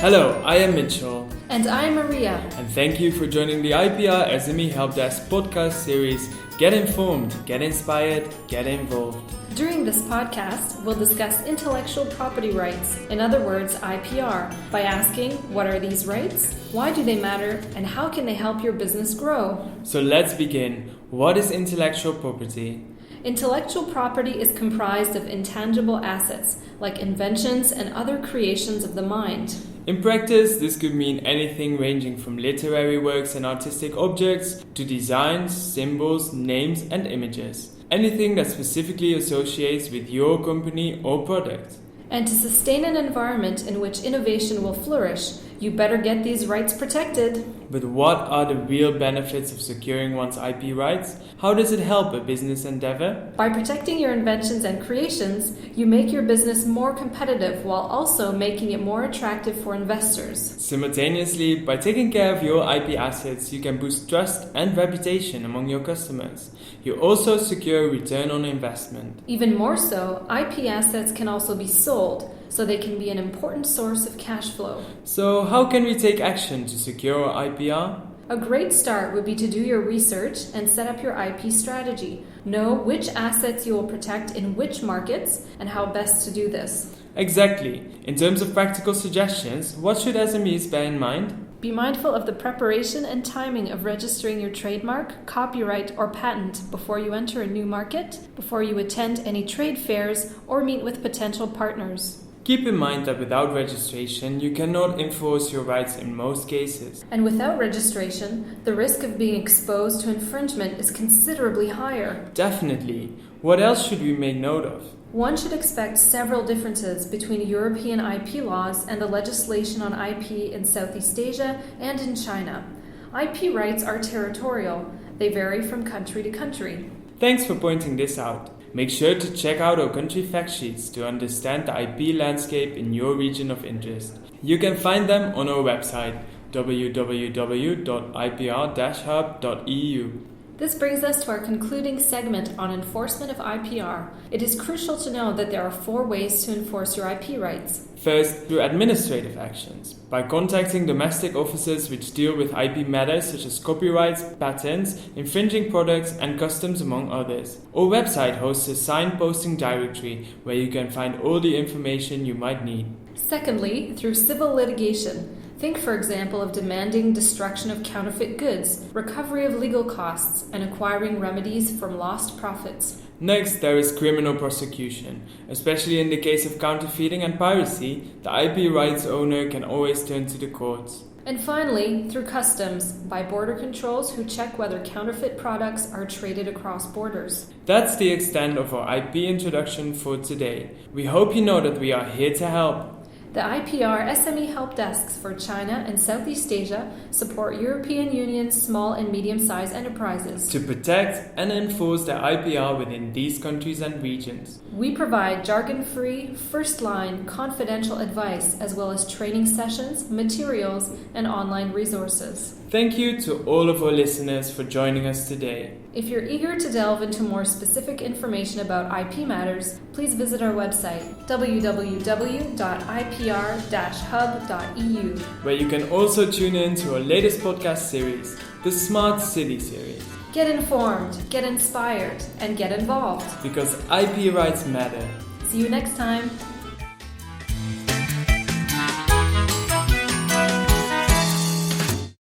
Hello, I am Mitchell. And I'm Maria. And thank you for joining the IPR SME Help Desk podcast series, Get Informed, Get Inspired, Get Involved. During this podcast, we'll discuss intellectual property rights, in other words, IPR, by asking, what are these rights? Why do they matter? And how can they help your business grow? So let's begin. What is intellectual property? Intellectual property is comprised of intangible assets, like inventions and other creations of the mind. In practice, this could mean anything ranging from literary works and artistic objects to designs, symbols, names, and images. Anything that specifically associates with your company or product. And to sustain an environment in which innovation will flourish, you better get these rights protected. But what are the real benefits of securing one's IP rights? How does it help a business endeavor? By protecting your inventions and creations, you make your business more competitive while also making it more attractive for investors. Simultaneously, by taking care of your IP assets, you can boost trust and reputation among your customers. You also secure a return on investment. Even more so, IP assets can also be sold, so they can be an important source of cash flow. So how can we take action to secure our IPR? A great start would be to do your research and set up your IP strategy. Know which assets you will protect in which markets and how best to do this. Exactly. In terms of practical suggestions, what should SMEs bear in mind? Be mindful of the preparation and timing of registering your trademark, copyright, or patent before you enter a new market, before you attend any trade fairs, or meet with potential partners. Keep in mind that without registration, you cannot enforce your rights in most cases. And without registration, the risk of being exposed to infringement is considerably higher. Definitely. What else should we make note of? One should expect several differences between European IP laws and the legislation on IP in Southeast Asia and in China. IP rights are territorial. They vary from country to country. Thanks for pointing this out. Make sure to check out our country fact sheets to understand the IP landscape in your region of interest. You can find them on our website www.ipr-hub.eu. This brings us to our concluding segment on enforcement of IPR. It is crucial to know that there are 4 ways to enforce your IP rights. First, through administrative actions, by contacting domestic offices which deal with IP matters such as copyrights, patents, infringing products, and customs, among others. Our website hosts a signposting directory where you can find all the information you might need. Secondly, through civil litigation. Think, for example, of demanding destruction of counterfeit goods, recovery of legal costs, and acquiring remedies from lost profits. Next, there is criminal prosecution. Especially in the case of counterfeiting and piracy, the IP rights owner can always turn to the courts. And finally, through customs, by border controls who check whether counterfeit products are traded across borders. That's the extent of our IP introduction for today. We hope you know that we are here to help. The IPR SME help desks for China and Southeast Asia support European Union's small and medium-sized enterprises to protect and enforce their IPR within these countries and regions. We provide jargon-free, first-line, confidential advice as well as training sessions, materials, and online resources. Thank you to all of our listeners for joining us today. If you're eager to delve into more specific information about IP matters, please visit our website, www.ipr-hub.eu, where you can also tune in to our latest podcast series, the Smart City series. Get informed, get inspired, and get involved. Because IP rights matter. See you next time.